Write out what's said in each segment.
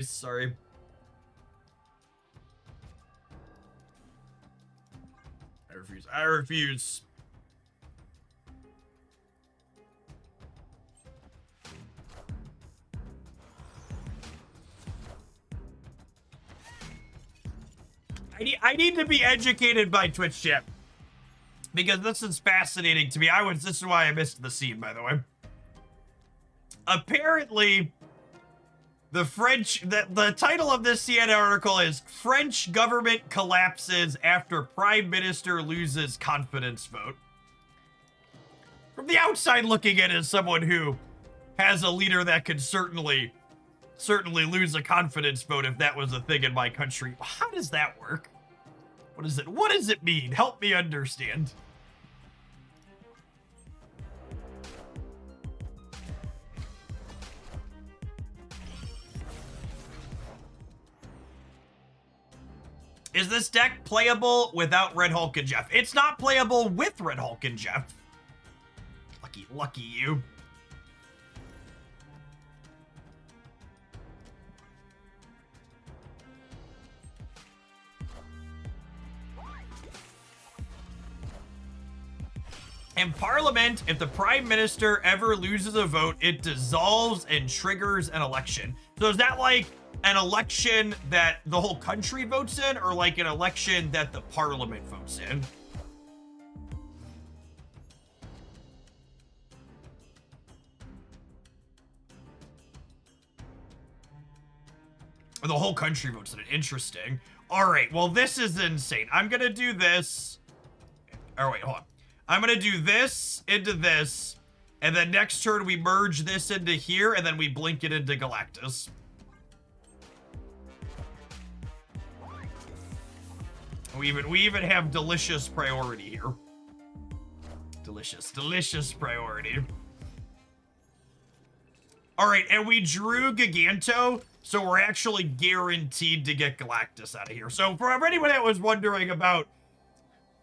Sorry. I refuse. I refuse. I need to be educated by Twitch chat. Because this is fascinating to me. This is why I missed the scene, by the way. Apparently, the title of this CNN article is French Government Collapses After Prime Minister Loses Confidence Vote. From the outside looking in, as someone who has a leader that could certainly lose a confidence vote if that was a thing in my country. How does that work? What does it mean? Help me understand. Is this deck playable without Red Hulk and Jeff? It's not playable with Red Hulk and Jeff. Lucky you. In Parliament, if the Prime Minister ever loses a vote, it dissolves and triggers an election. So is that like an election that the whole country votes in, or like an election that the Parliament votes in? Or the whole country votes in it. Interesting. All right, well, this is insane. I'm going to do this. Oh, wait, hold on. I'm going to do this into this, and then next turn we merge this into here, and then we blink it into Galactus. We even have delicious priority here. Delicious priority. All right, and we drew Giganto, so we're actually guaranteed to get Galactus out of here. So for anyone that was wondering about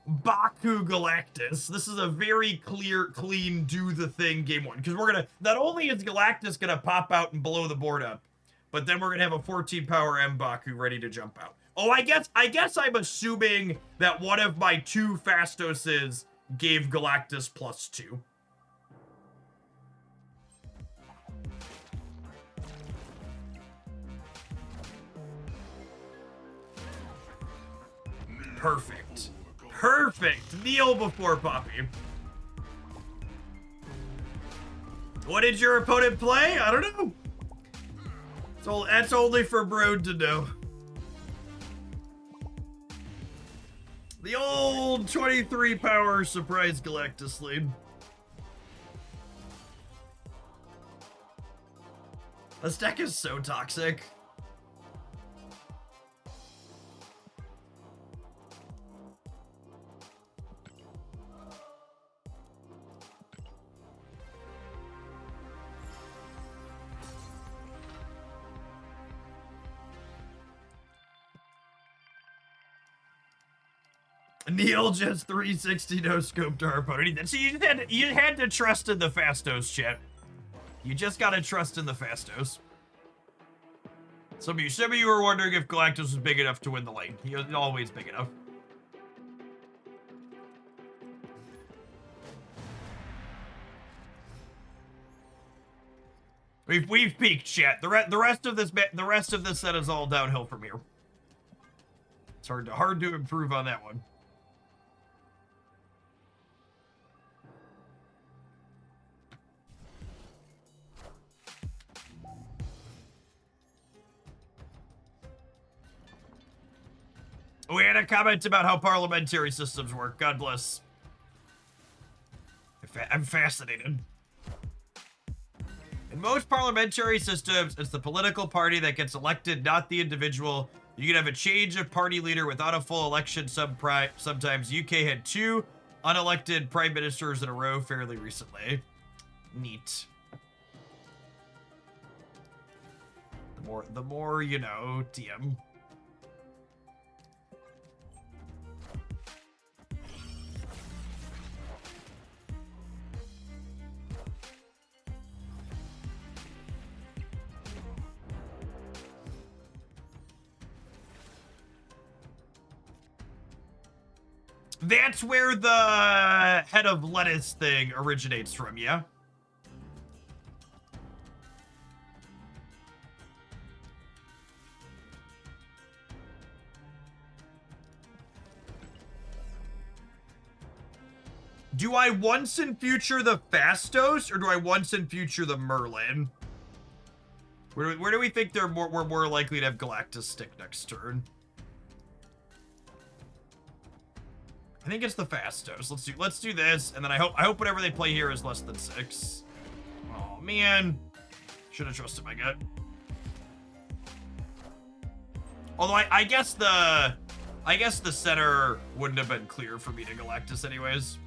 Baku Galactus, this is a very clean do the thing game one, because we're gonna, not only is Galactus gonna pop out and blow the board up, but then we're gonna have a 14 power M Baku ready to jump out. Oh, I guess I'm assuming that one of my two Fastoses gave Galactus +2. Perfect. Kneel before Poppy. What did your opponent play? I don't know. So that's only for Broad to know. The old 23 power surprise Galactus lead. This deck is so toxic. Neil just 360 no scope to our opponent. So you had to trust in the Fastos, chat. You just gotta trust in the Fastos. Some of you were wondering if Galactus was big enough to win the lane. He was always big enough. We've peaked, chat. The rest of this set is all downhill from here. It's hard to improve on that one. We had a comment about how parliamentary systems work. God bless. I'm fascinated. In most parliamentary systems, it's the political party that gets elected, not the individual. You can have a change of party leader without a full election sometimes. UK had 2 unelected prime ministers in a row fairly recently. Neat. The more you know, TM. That's where the head of lettuce thing originates from, yeah? Do I once in future the Fastos, or do I once in future the Merlin? Where do we think we're more likely to have Galactus stick next turn? I think it's the Fastos. Let's do this, and then I hope whatever they play here is less than 6. Oh man, should have trusted my gut. Although I guess the center wouldn't have been clear for me to Galactus anyways.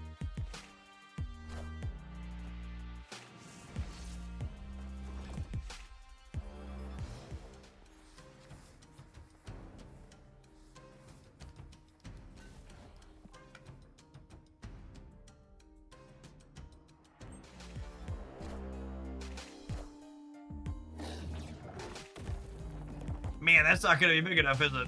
Man, that's not gonna be big enough, is it?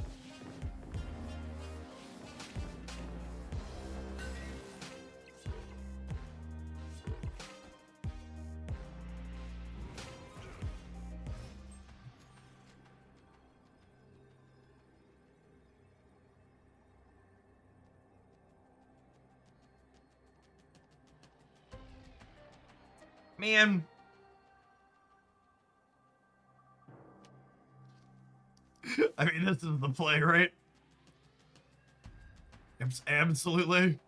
Man. I mean, this is the play, right? Absolutely.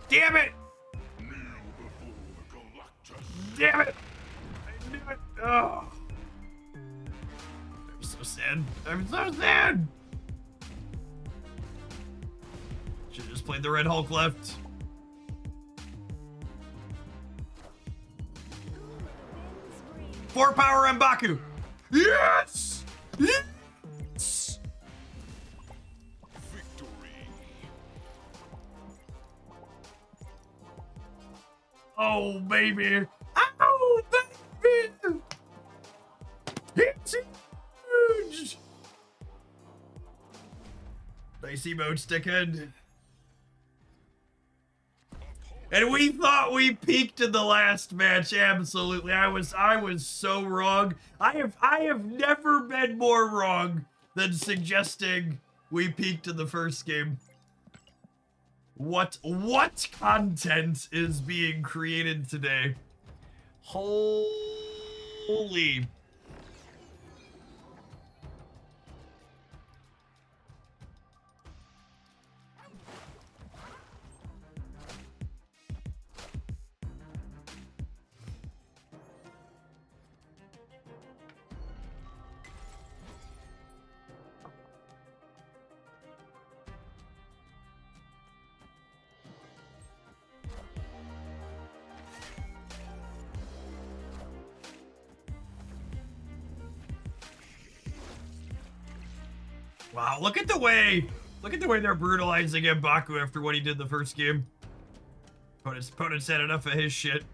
Damn it! Damn it! I knew it! Oh. I'm so sad. I'm so sad! Should've just played the Red Hulk left. Four power M'Baku! Yes! Yes! Victory. Oh, baby! Oh, baby! It's huge! Nice emote, stickhead. And we thought we peaked in the last match. Absolutely. I was so wrong. I have never been more wrong than suggesting we peaked in the first game. What content is being created today? Holy. Wow, look at the way they're brutalizing M'Baku after what he did the first game. Opponent's had enough of his shit.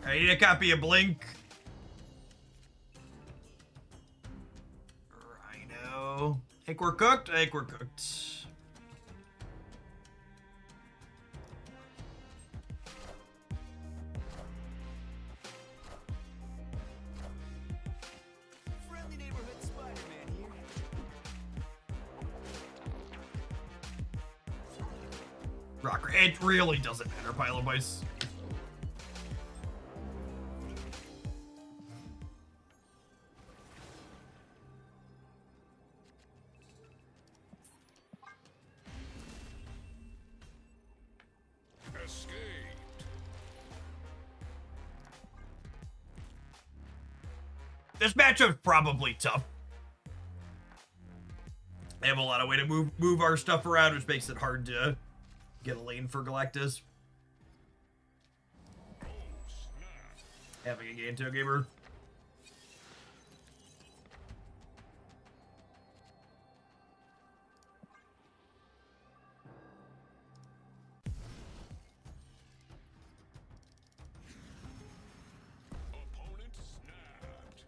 I need a copy of Blink. Rhino. Think we're cooked? I think we're cooked. Rocker. It really doesn't matter, Pile of Ice. Escaped. This matchup's probably tough. They have a lot of way to move our stuff around, which makes it hard to get a lane for Galactus. Oh, snap. Having a Ganto gamer. Opponent snapped.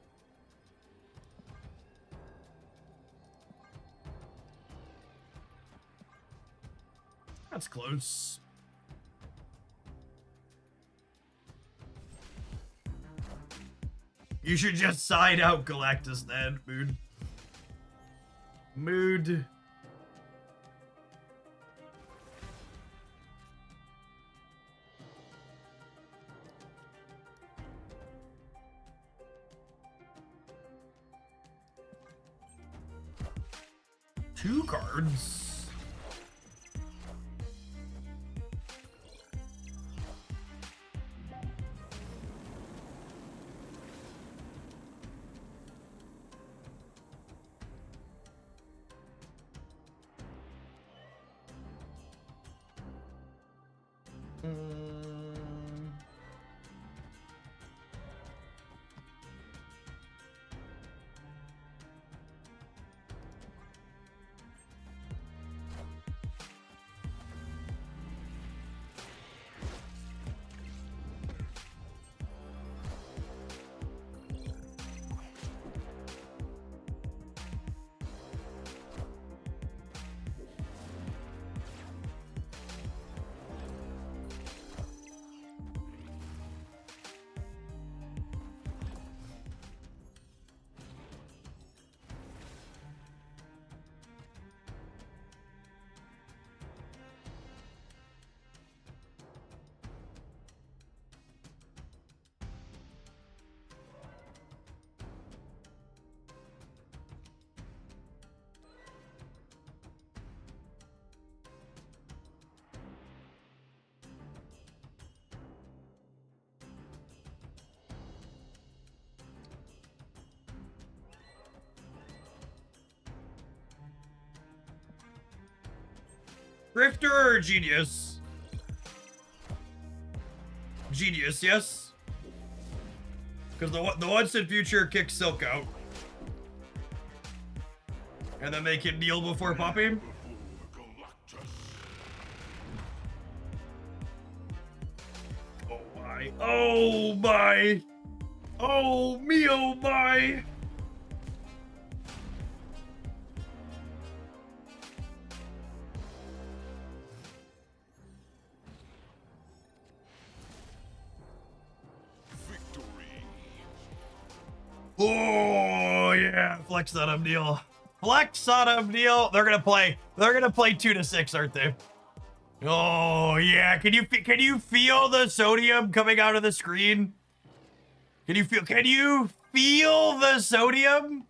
That's close. You should just side out Galactus then, Mood. Mood. Two cards. Grifter or Genius? Genius, yes. Because the once in future kicks Silk out. And then they can kneel before popping. Oh my. Oh my. Oh me, oh my. Oh yeah, flex on him, Neil. Flex on him, Neil. They're gonna play 2 to 6, aren't they? Oh yeah, can you feel the sodium coming out of the screen? Can you feel the sodium?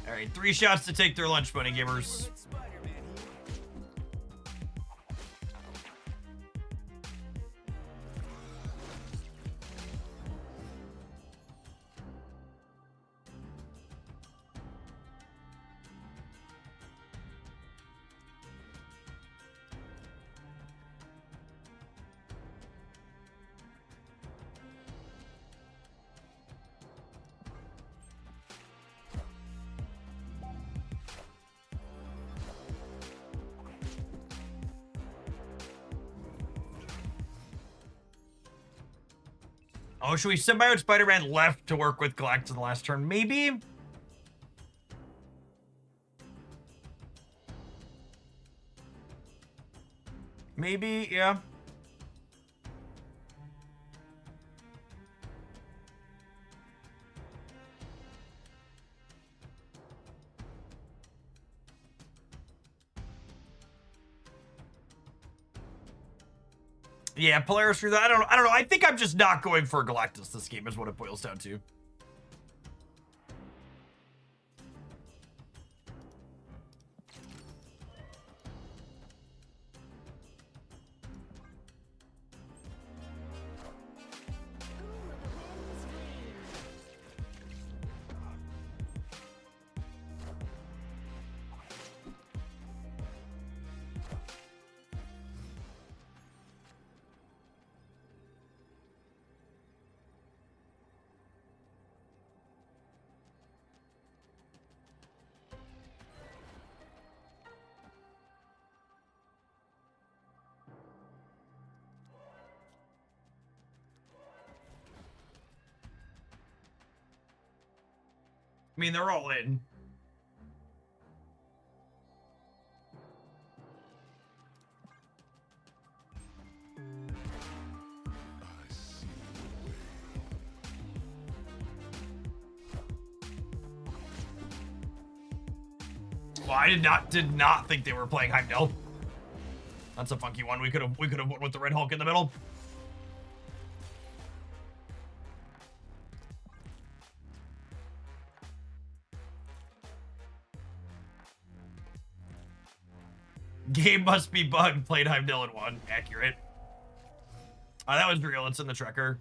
All right, 3 shots to take their lunch money, gamers. Oh, should we symbiote Spider-Man left to work with Galactus in the last turn? Maybe? Maybe, yeah. Yeah, Polaris through that. I don't know. I think I'm just not going for Galactus this game is what it boils down to. I mean, they're all in. Well, I did not think they were playing Heimdall. That's a funky one. We could have went with the Red Hulk in the middle. Game must be bugged. Played Heimdall in one. Accurate. Oh, that was real. It's in the tracker.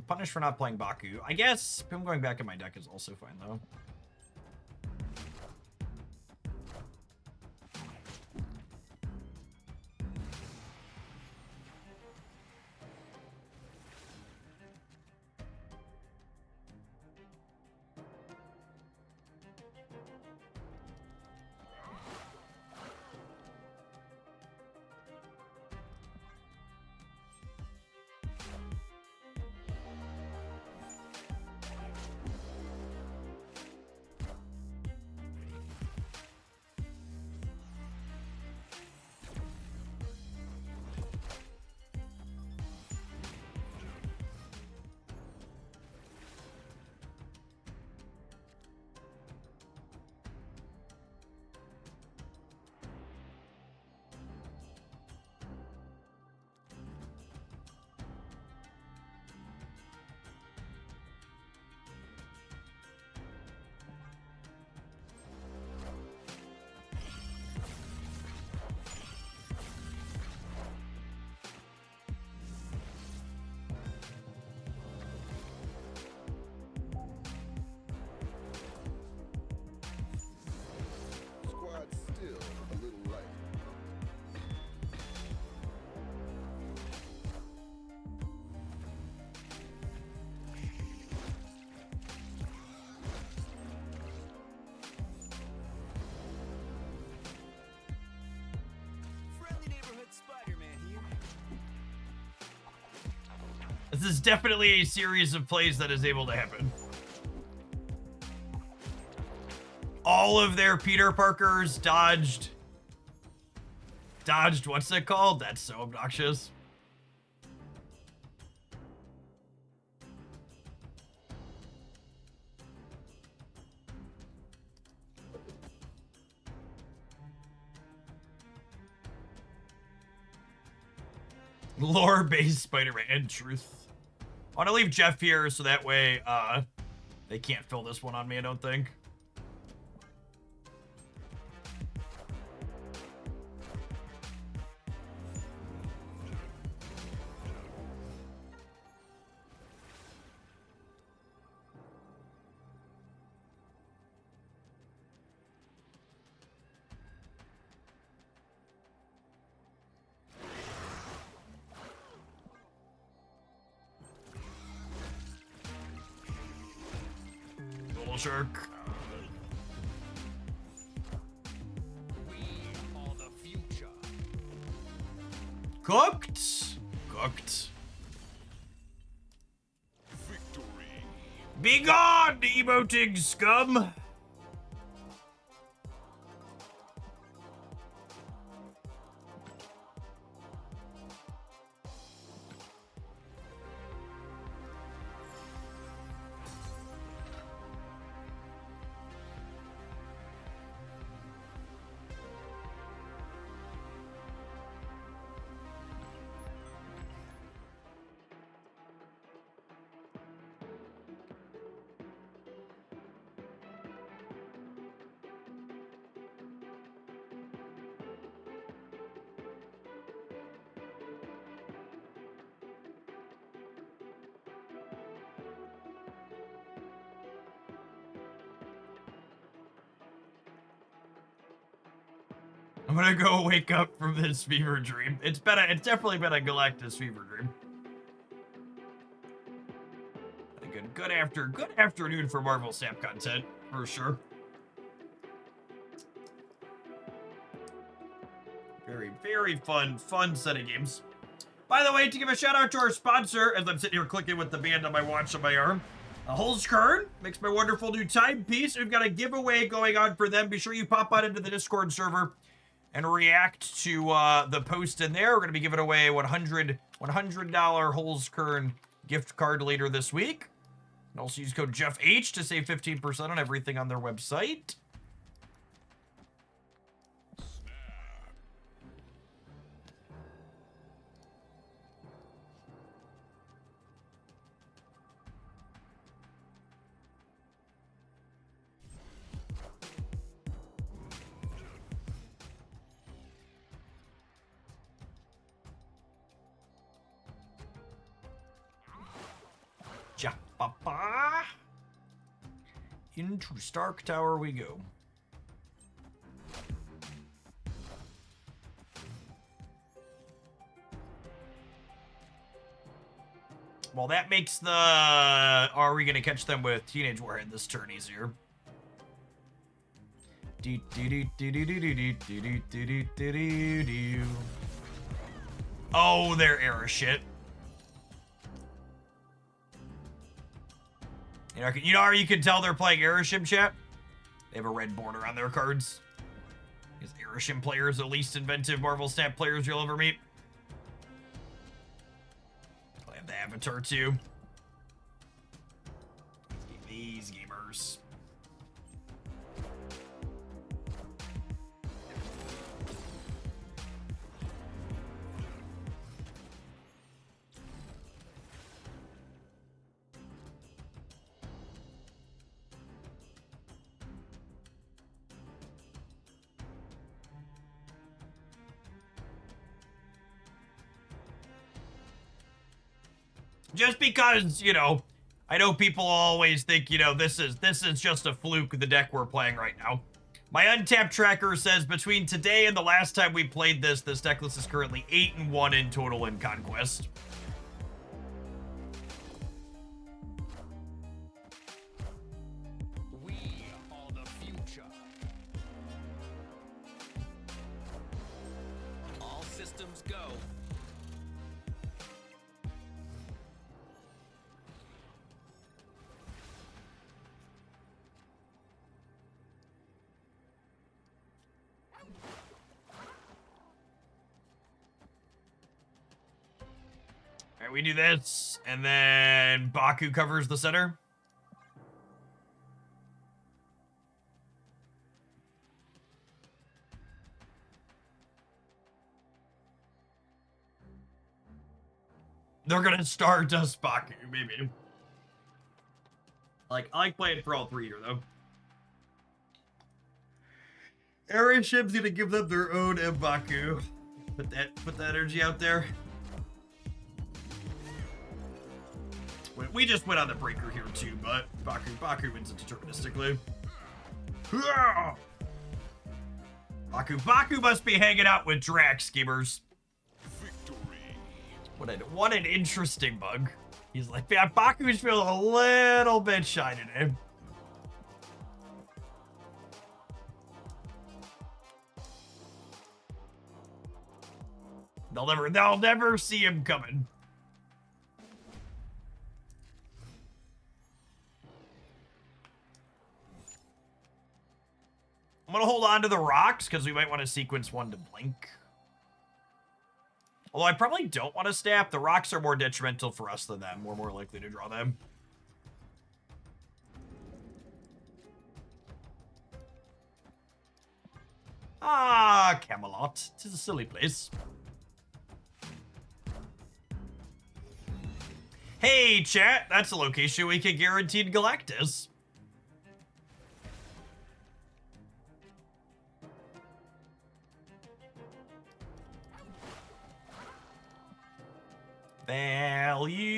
Punished for not playing Baku. I guess him going back in my deck is also fine, though. This is definitely a series of plays that is able to happen. All of their Peter Parkers dodged, what's it called? That's so obnoxious. Lore-based Spider-Man truth. I want to leave Jeff here so that way they can't fill this one on me, I don't think. Shark. We are the future. Cooked. Victory. Be gone, emoting scum. I'm gonna go wake up from this fever dream. It's definitely been a Galactus fever dream. Good afternoon for Marvel Snap content, for sure. Very, very fun set of games. By the way, to give a shout out to our sponsor, as I'm sitting here clicking with the band on my watch on my arm, Holzkern makes my wonderful new timepiece. We've got a giveaway going on for them. Be sure you pop on into the Discord server and react to the post in there. We're going to be giving away $100 Holzkern gift card later this week. And also use code JeffH to save 15% on everything on their website. Ja-ba-ba. Into Stark Tower we go. Well, that makes the are we gonna catch them with Teenage Warhead this turn easier. Oh, they're error shit. You know how you can tell they're playing Airship, chat? They have a red border on their cards. These Airship players are the least inventive Marvel Snap players you'll ever meet. I have the Avatar too. These gamers. Just because, you know, I know people always think, you know, this is just a fluke of the deck we're playing right now. My untapped tracker says between today and the last time we played this deck list is currently 8-1 in total in Conquest. We are the future. All systems go. Alright, we do this, and then Baku covers the center. They're gonna Stardust Baku, maybe. I like playing for all three here, though. Airship's gonna give them their own Mbaku. Put that energy out there. We just went on the breaker here too, but Baku wins it deterministically. Baku must be hanging out with Drax, gamers. Victory. What an interesting bug. He's like, yeah, Baku's feeling a little bit shy today. They'll never see him coming. I'm gonna hold on to the rocks because we might want to sequence one to blink. Although I probably don't want to snap. The rocks are more detrimental for us than them. We're more likely to draw them. Ah, Camelot. It is a silly place. Hey, chat. That's a location we can guaranteed Galactus. Value.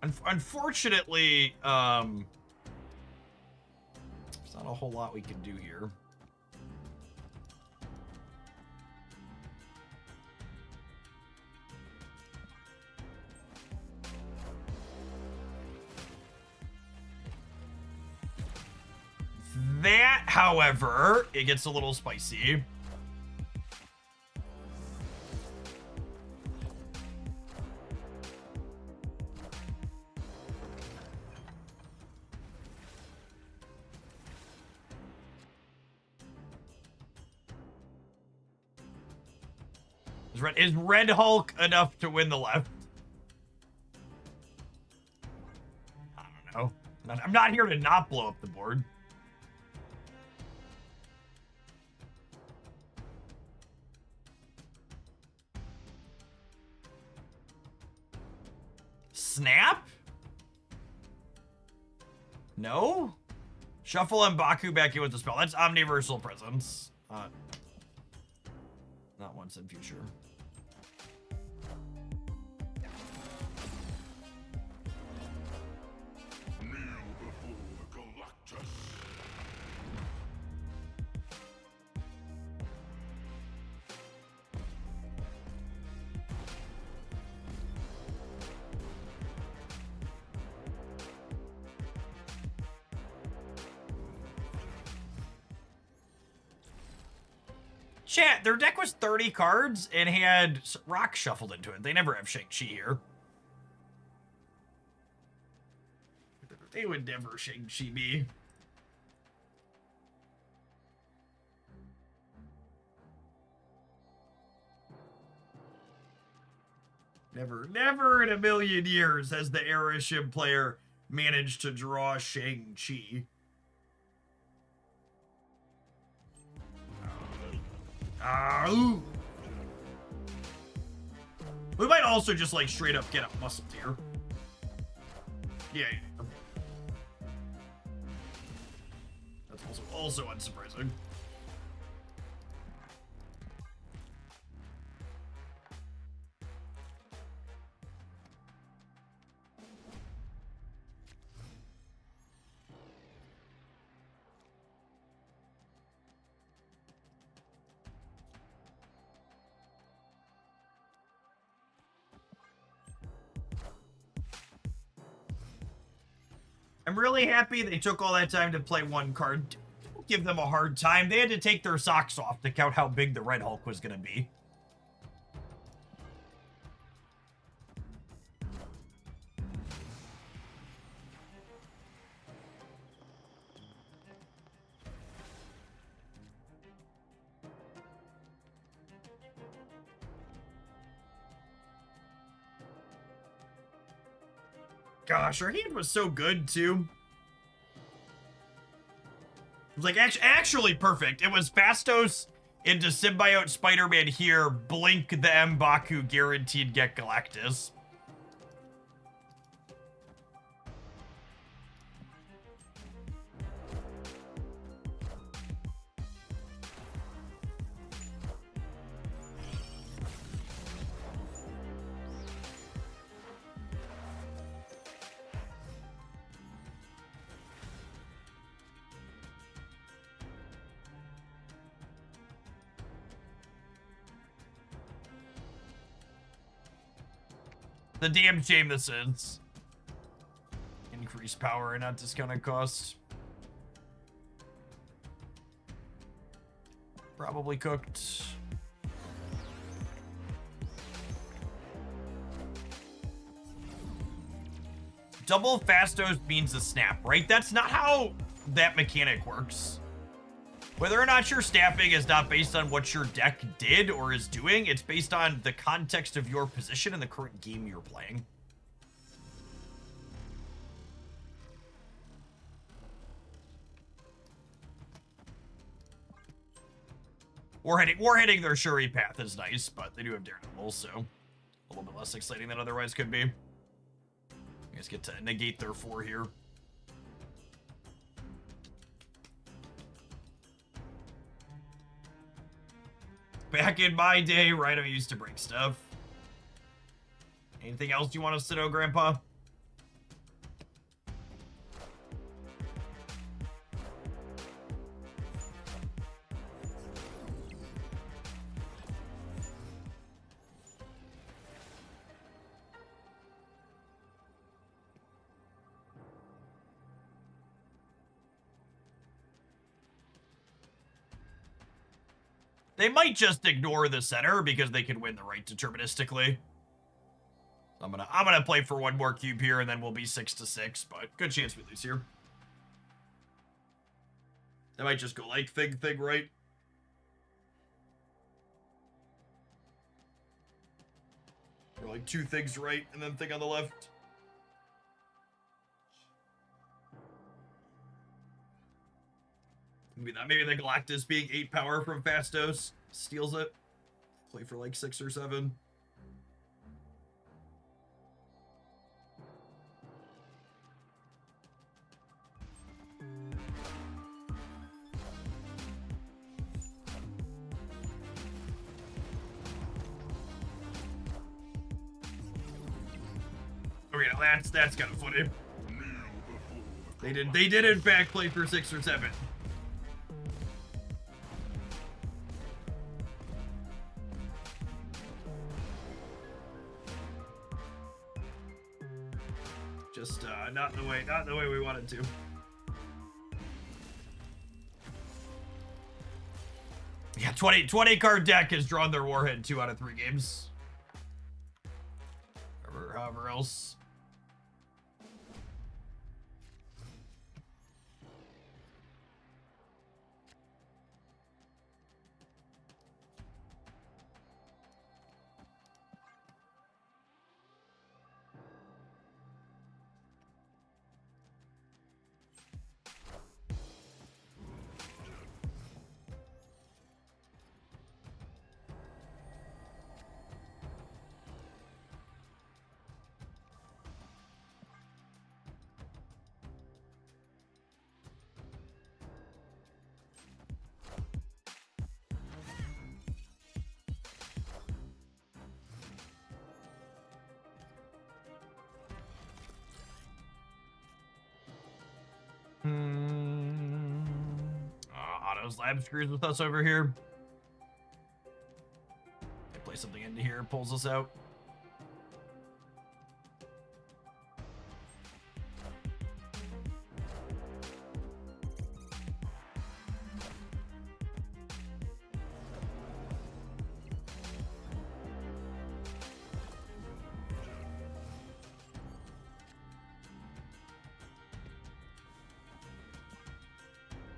Unfortunately, there's not a whole lot we can do here. That, however, it gets a little spicy. Is Red Hulk enough to win the left? I don't know. I'm not here to not blow up the board. Snap? No? Shuffle and Baku back in with the spell. That's Omniversal Presence. Not once in future. Kneel before Galactus. Chat, their deck was 30 cards and had rock shuffled into it. They never have Shang-Chi here. They would never Shang-Chi me. Never in a million years has the Airship player managed to draw Shang-Chi. Ooh. We might also just like straight up get a muscle tier. Yeah. That's also unsurprising. I'm really happy they took all that time to play one card. Don't give them a hard time. They had to take their socks off to count how big the Red Hulk was going to be. Gosh, our hand was so good, too. It was like actually perfect. It was Fastos into Symbiote Spider-Man here, blink the M'Baku, guaranteed get Galactus. The damn shame this is. Increased power and not discounted cost. Probably cooked. Double Fastos means a snap, right? That's not how that mechanic works. Whether or not you're snapping is not based on what your deck did or is doing. It's based on the context of your position and the current game you're playing. War-hitting their Shuri path is nice, but they do have Daredevil, so a little bit less exciting than otherwise could be. You guys get to negate their 4 here. Back in my day, Rhino used to break stuff. Anything else you want us to know, Grandpa? They might just ignore the center because they can win the right deterministically. I'm gonna play for one more cube here, and then we'll be 6-6. But good chance we lose here. They might just go like thing right. Or like 2 things right, and then thing on the left. Maybe the Galactus being 8 power from Fastos steals it. Play for like 6 or 7. Okay, now that's kind of funny. They did in fact play for 6 or 7. Just not the way we wanted to. Yeah, 20 card deck has drawn their warhead 2 out of 3 games. Or however else. Otto's lab screws with us over here. They play something into here, pulls us out.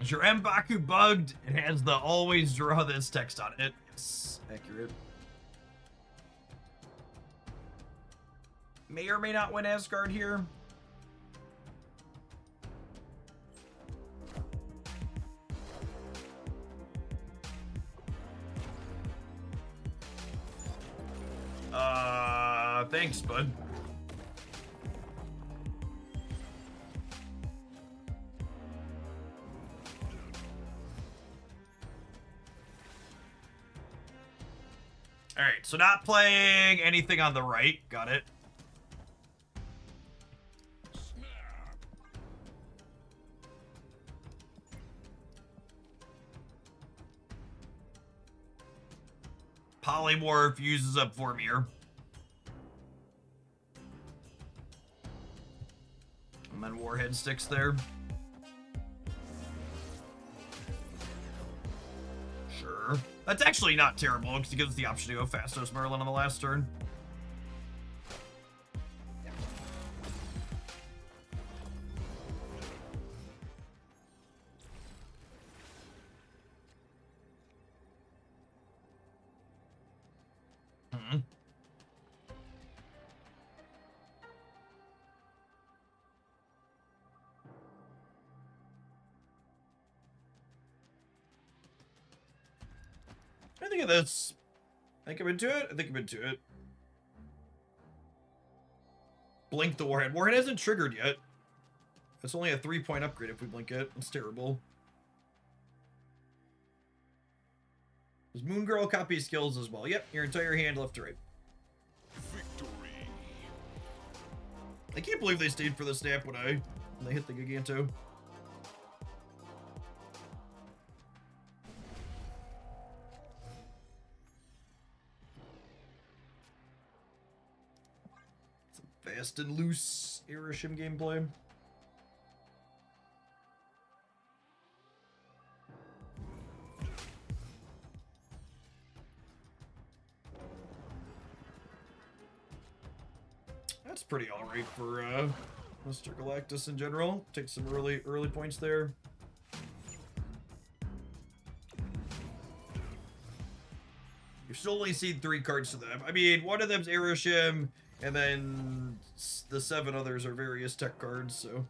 Is your M'Baku bugged? It has the always draw this text on it. Yes, accurate. May or may not win Asgard here. Thanks, bud. All right, so not playing anything on the right. Got it. Polymorph uses up Vormir. And then Warhead sticks there. Sure. That's actually not terrible because it gives us the option to go Fastos Merlin on the last turn. I think of this. I think I'm into it. I think I'm into it. Blink the Warhead. Warhead hasn't triggered yet. It's only a 3-point upgrade if we blink it. It's terrible. Does Moon Girl copy skills as well? Yep, your entire hand left to right. Victory. I can't believe they stayed for the snap when they hit the Giganto. Fast and loose Irishim gameplay. That's pretty alright for Mr. Galactus in general. Take some early points there. You've still only seen 3 cards to them. I mean, one of them's Aeroshim, and then the 7 others are various tech cards, so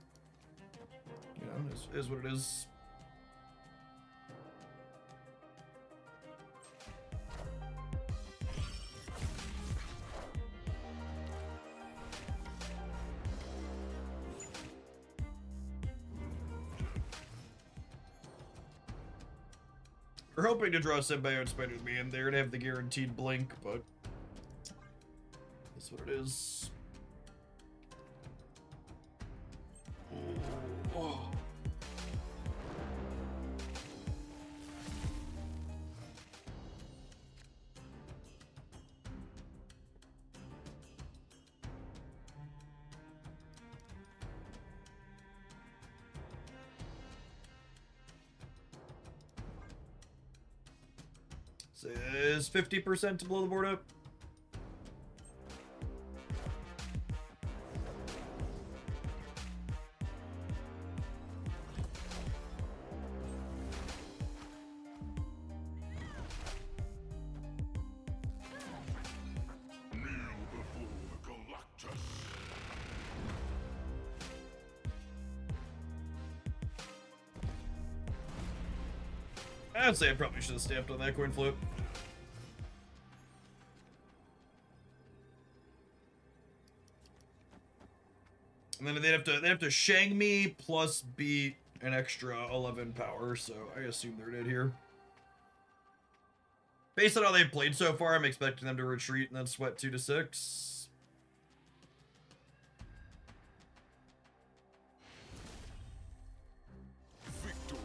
you know, is what it is. We're hoping to draw Symbiote Spider-Man there and have the guaranteed blink, but that's what it is. Oh. Says 50% to blow the board up. Kneel before Galactus. I'd say I probably should have stamped on that coin flip. And then they'd have to Shang me plus beat an extra 11 power, so I assume they're dead here. Based on how they've played so far, I'm expecting them to retreat and then sweat 2 to 6. Victory.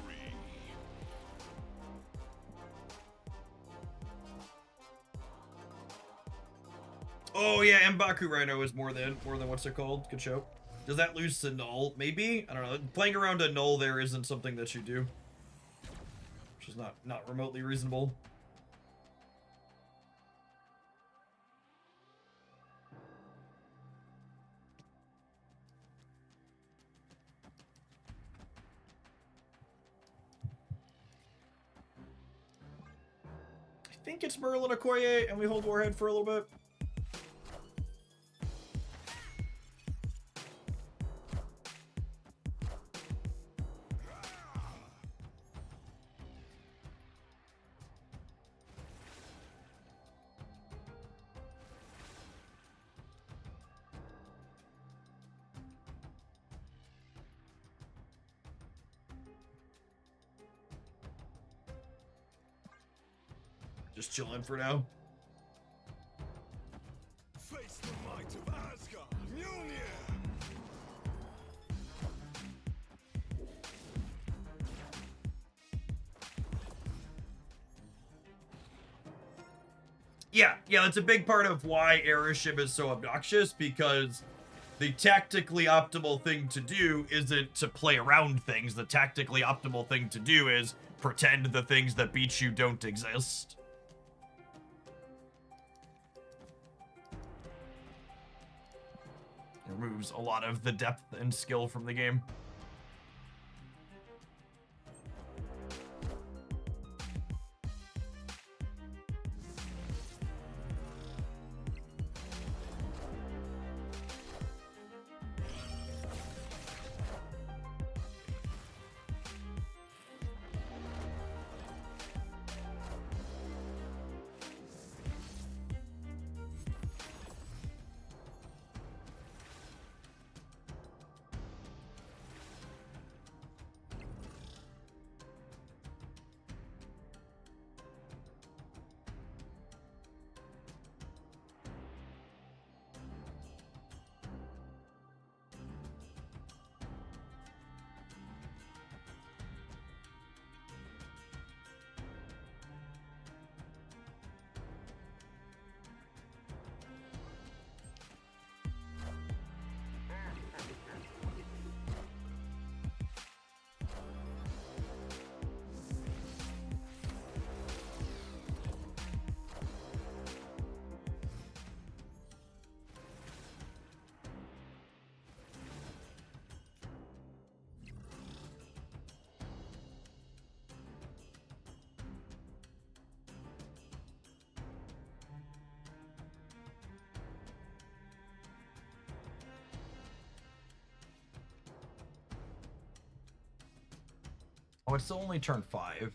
Oh yeah, and Baku Rhino is more than what's it called? Good show. Does that lose to null? Maybe? I don't know. Playing around a null there isn't something that you do. Which is not remotely reasonable. I think it's Merlin Okoye, and we hold Warhead for a little bit. Just chilling for now. Face the might of Asgard. Mjolnir. Yeah, that's a big part of why Aeroship is so obnoxious, because the tactically optimal thing to do isn't to play around things. The tactically optimal thing to do is pretend the things that beat you don't exist. It removes a lot of the depth and skill from the game. Oh, it's still only turn 5.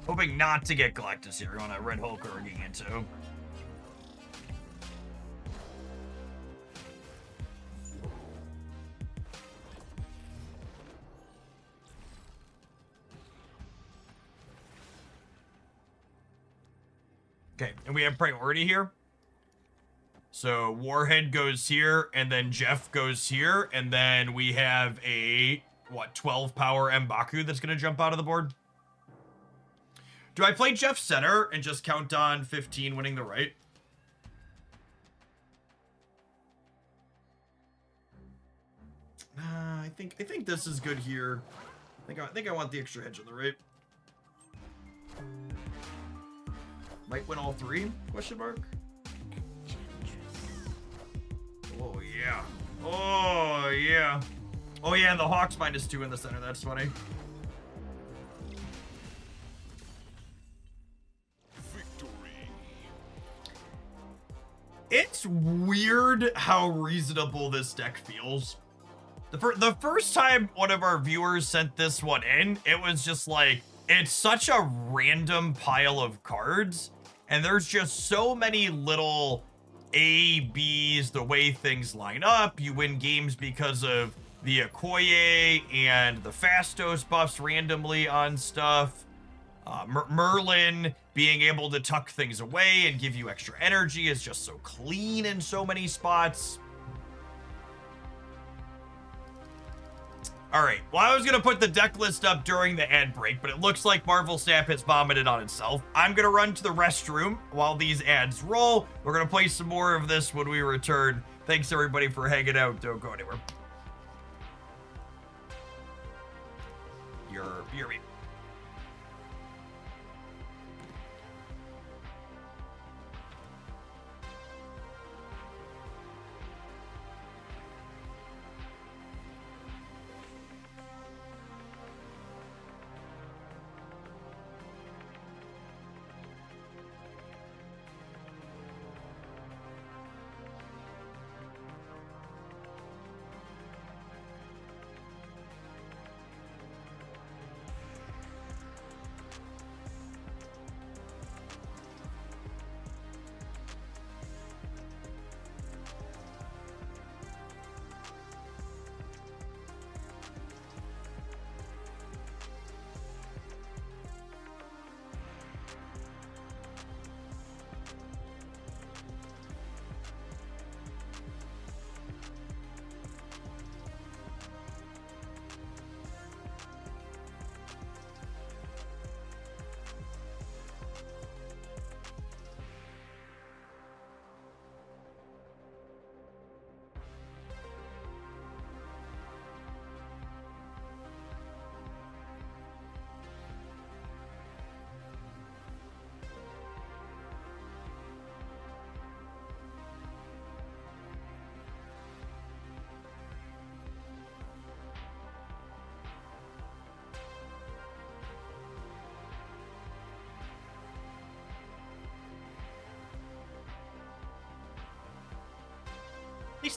Hoping not to get Galactus here on a Red Hulk or a Giganto. Okay, and we have priority here. So Warhead goes here, and then Jeff goes here, and then we have a, what, 12 power M'Baku that's going to jump out of the board? Do I play Jeff center and just count on 15 winning the right? I think this is good here. I think I want the extra hedge on the right. Might win all 3? Question mark. Oh yeah. Oh yeah. Oh yeah, and the Hawks -2 in the center. That's funny. It's weird how reasonable this deck feels. The first time one of our viewers sent this one in, it was just like, it's such a random pile of cards, and there's just so many little A, Bs, the way things line up. You win games because of the Okoye and the Fastos buffs randomly on stuff. Merlin being able to tuck things away and give you extra energy is just so clean in so many spots. All right, well, I was going to put the deck list up during the ad break, but it looks like Marvel Snap has vomited on itself. I'm going to run to the restroom while these ads roll. We're going to play some more of this when we return. Thanks, everybody, for hanging out. Don't go anywhere. You're me.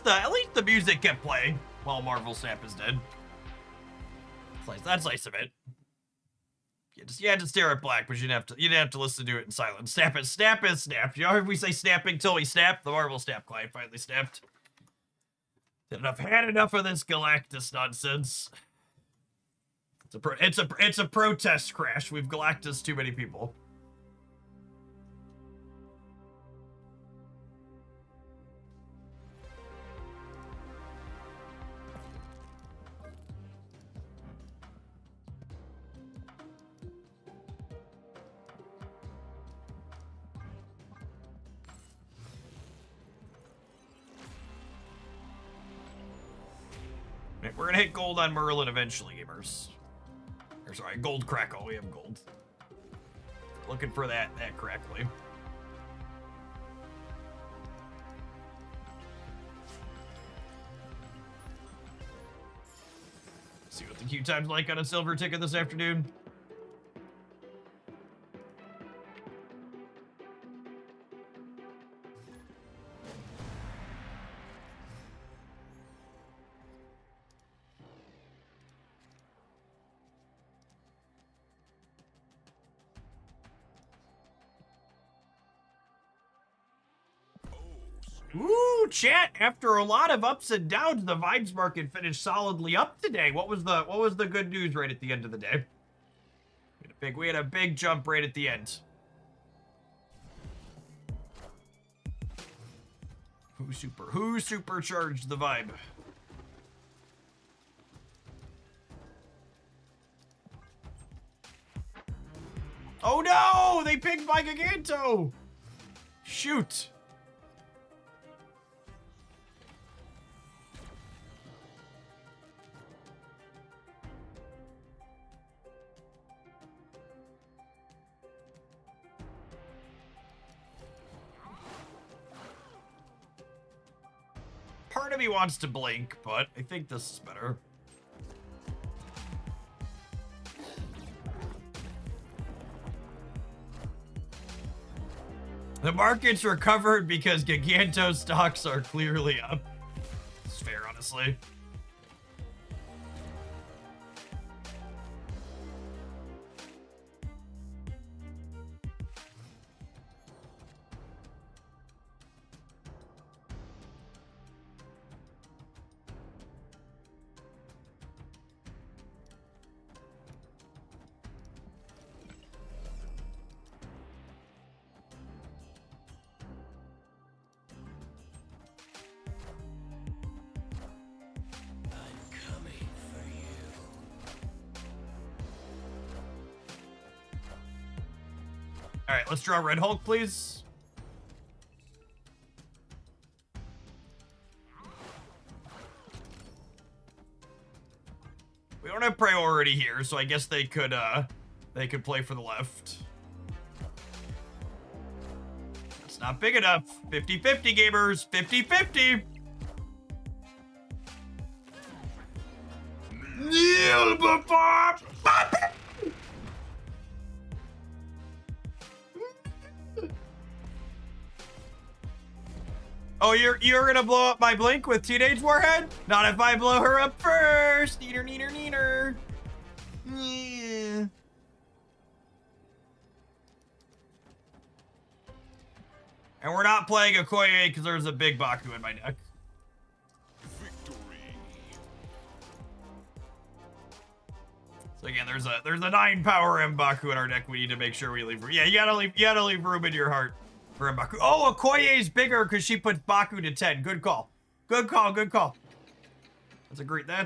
At least the music kept playing while Marvel Snap is dead. That's nice of it. You had to stare at black, but you didn't have to listen to it in silence. Snap is snapped. You know, if we say snapping till we snap, the Marvel Snap client finally snapped. I've had enough of this Galactus nonsense. It's a protest crash. We've Galactus too many people. Right, we're gonna hit gold on Merlin eventually, gamers. Or sorry, gold crackle. We have gold. Looking for that crackly. See what the queue time's like on a silver ticket this afternoon. Ooh, chat! After a lot of ups and downs, the vibes market finished solidly up today. What was the good news right at the end of the day? We had a big jump right at the end. Who supercharged the vibe? Oh no! They picked my Giganto! Shoot! Part of me wants to blink, but I think this is better. The market's recovered because Giganto stocks are clearly up. It's fair, honestly. All right, let's draw Red Hulk, please. We don't have priority here, so I guess they could play for the left. That's not big enough. 50-50 gamers, 50-50. Kneel before Puppet! Oh, you're gonna blow up my Blink with Teenage Warhead? Not if I blow her up first. Neater, neater, neater. Yeah. And we're not playing Okoye because there's a big Baku in my deck. Victory. So again, there's a 9 power M'Baku in our deck. We need to make sure we leave room. Yeah, you gotta leave room in your heart for M'Baku. Oh, Okoye's bigger because she puts Baku to 10. Good call. Good call. Good call. That's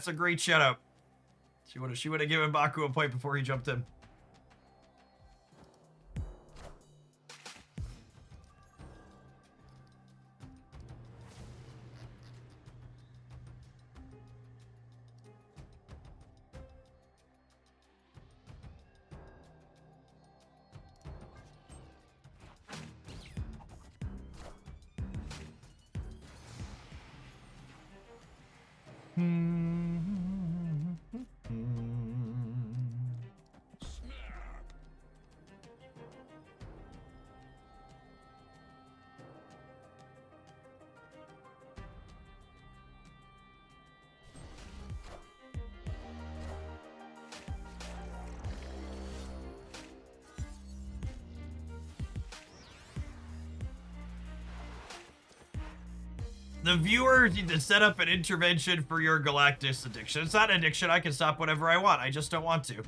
a great shout out. She would have given Baku a point before he jumped in. The viewers need to set up an intervention for your Galactus addiction. It's not an addiction. I can stop whatever I want. I just don't want to.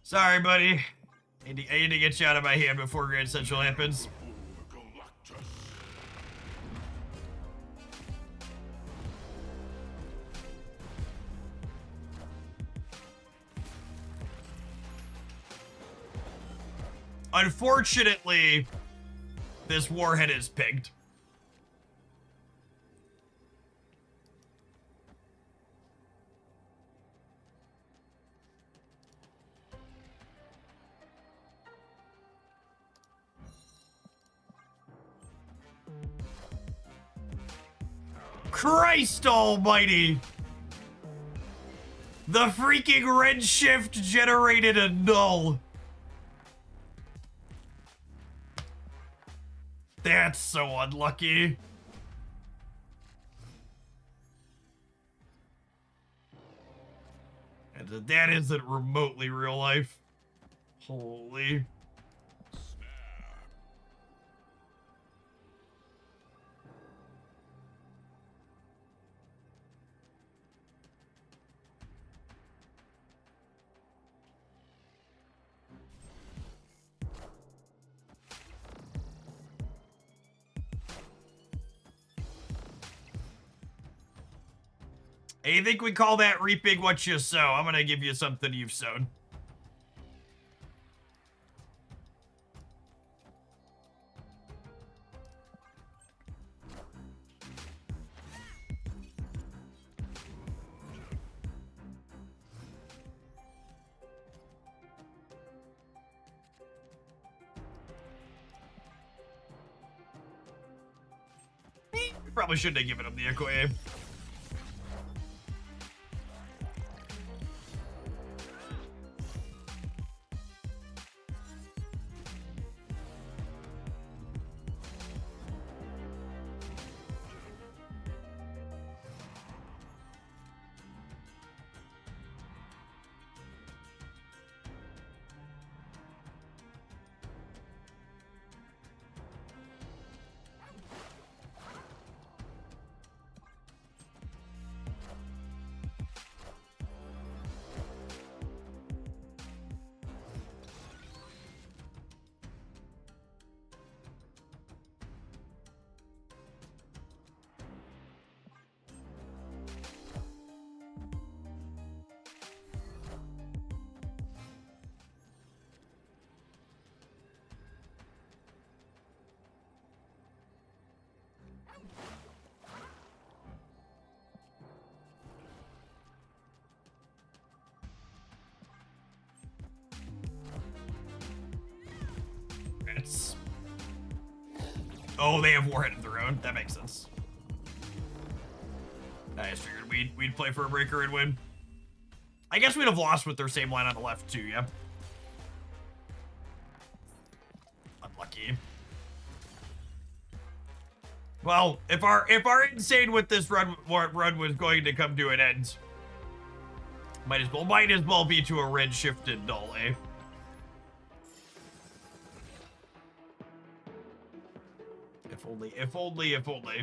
Sorry, buddy. I need to get you out of my hand before Grand Central happens. Galactus. Unfortunately, this warhead is pigged. Christ almighty! The freaking redshift generated a null. That's so unlucky. And that isn't remotely real life. Holy. I think we call that reaping what you sow. I'm gonna give you something you've sown. Probably shouldn't have given him the Okoye. It's... Oh, they have Warhead of their own. That makes sense. I just figured we'd play for a breaker and win. I guess we'd have lost with their same line on the left too, yeah. Unlucky. Well, if our insane with this run was going to come to an end, might as well be to a red shifted null, eh? If only.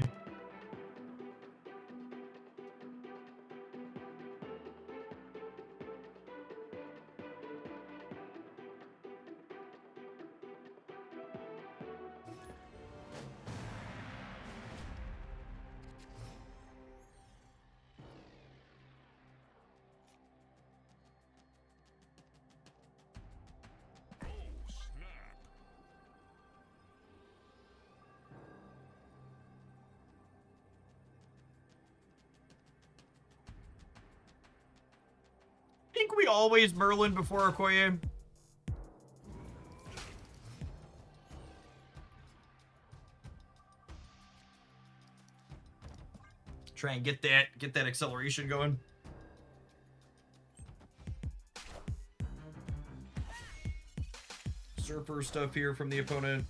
Think we always Merlin before Okoye? Try and get that acceleration going. Surfer stuff here from the opponent.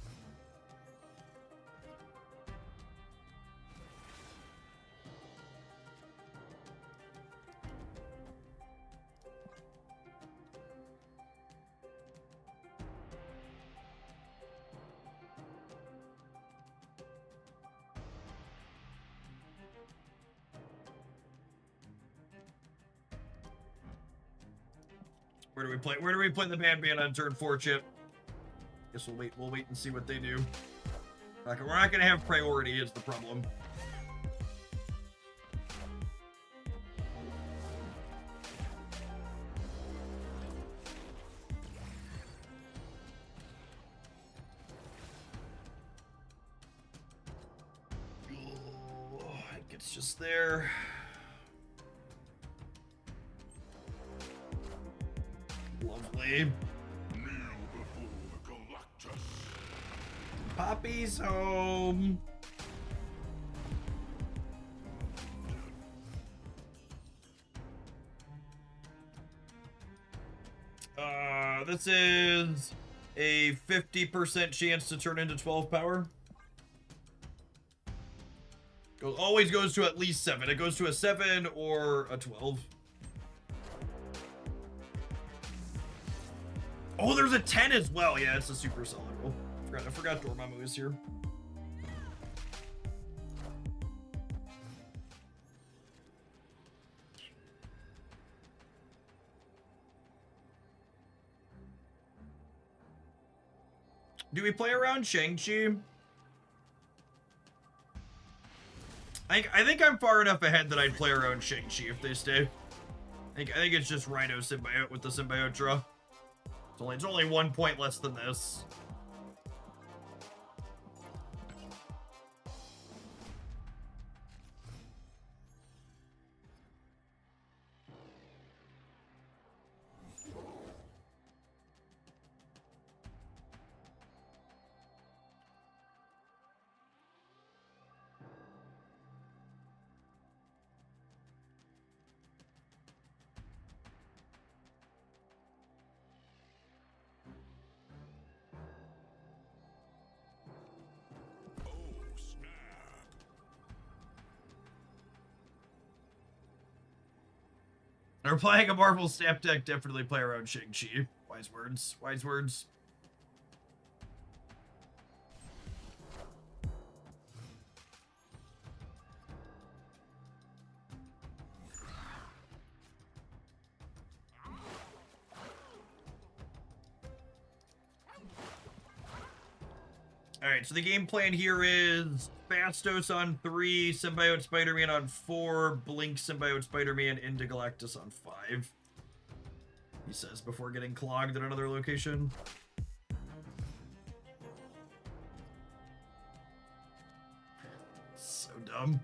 Where do we play? Where do we play the man on turn 4, Chip? Guess we'll wait. We'll wait and see what they do. Okay, we're not gonna have priority. Is the problem? Oh, I think it's just there. Lovely. Kneel before Galactus. Poppy's home. This is a 50% chance to turn into 12 power. Always goes to at least 7. It goes to a 7 or a 12. Oh, there's a 10 as well. Yeah, it's a super solid roll. I forgot Dormammu is here. Do we play around Shang-Chi? I think I'm far enough ahead that I'd play around Shang-Chi if they stay. I think it's just Rhino Symbiote with the Symbiote draw. It's only 1 point less than this. They're playing a Marvel Snap deck, definitely play around Shang-Chi. Wise words. Wise words. Alright, so the game plan here is Fastos on 3, Symbiote Spider-Man on 4, Blink Symbiote Spider-Man into Galactus on 5. He says before getting clogged at another location. So dumb.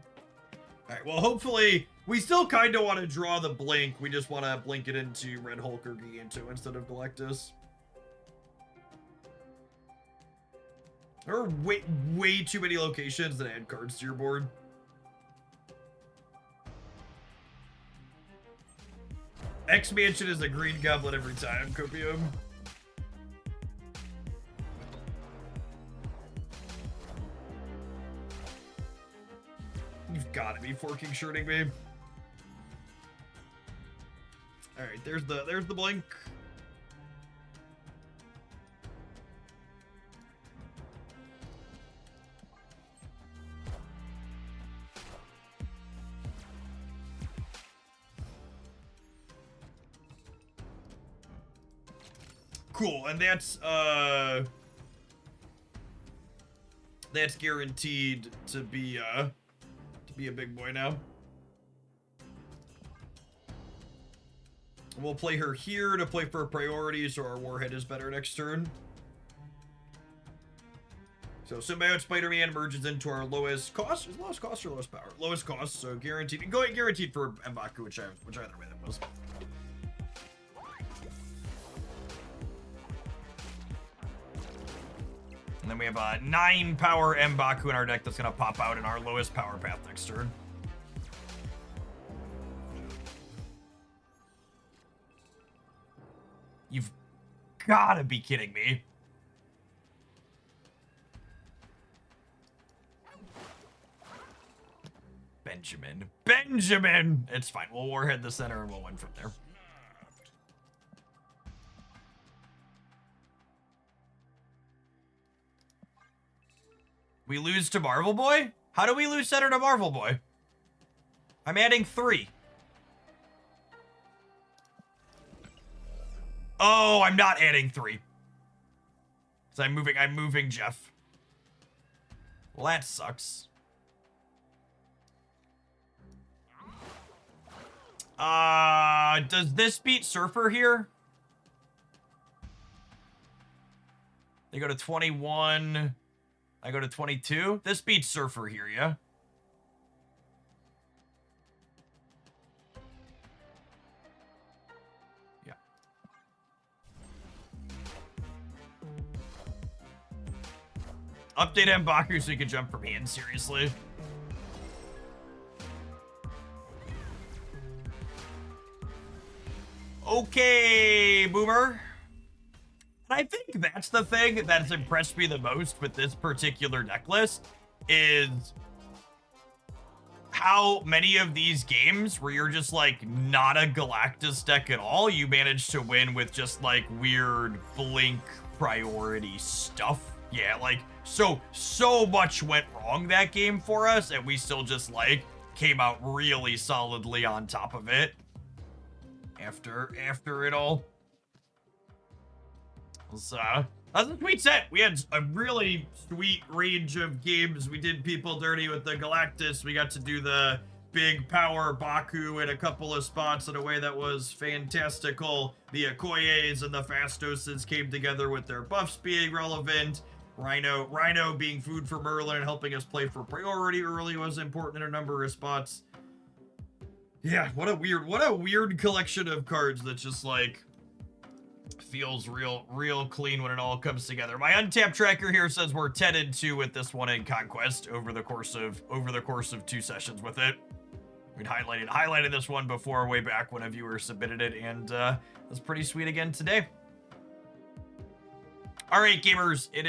Alright, well hopefully, we still kind of want to draw the Blink, we just want to blink it into Red Hulk or Giganto instead of Galactus. There are way too many locations that add cards to your board. X-Mansion is a green goblin every time, Copium. You've got to be forking shirting me. All right, there's the blink. Cool, and that's guaranteed to be a big boy now. We'll play her here to play for a priority, so our warhead is better next turn. So Symbiote Spider-Man merges into our lowest cost. Is lowest cost or lowest power? Lowest cost, so guaranteed. Go ahead, guaranteed for M'Baku, which either way that was. And then we have a 9 power M'Baku in our deck that's gonna pop out in our lowest power path next turn. You've gotta be kidding me. Benjamin! It's fine. We'll warhead the center and we'll win from there. We lose to Marvel Boy? How do we lose center to Marvel Boy? I'm adding 3. Oh, I'm not adding 3. So I'm moving Jeff. Well, that sucks. Does this beat Surfer here? They go to 21. I go to 22. This beats Surfer here, yeah? Yeah. Update M'Baku so you can jump from hand, seriously. Okay, Boomer. And I think that's the thing that's impressed me the most with this particular deck list is how many of these games where you're just like not a Galactus deck at all, you manage to win with just like weird blink priority stuff. Yeah, like so much went wrong that game for us, and we still just like came out really solidly on top of it after it all. That's a sweet set. We had a really sweet range of games. We did people dirty with the Galactus. We got to do the big power Baku in a couple of spots in a way that was fantastical. The Okoyes and the Fastoses came together with their buffs being relevant. Rhino being food for Merlin and helping us play for priority early was important in a number of spots. Yeah, what a weird collection of cards that just like feels real clean when it all comes together. My untapped tracker here says we're 10-2 with this one in Conquest over the course of 2 sessions with it. We'd highlighted this one before way back when a viewer submitted it, and that's pretty sweet again today. All right, gamers, it is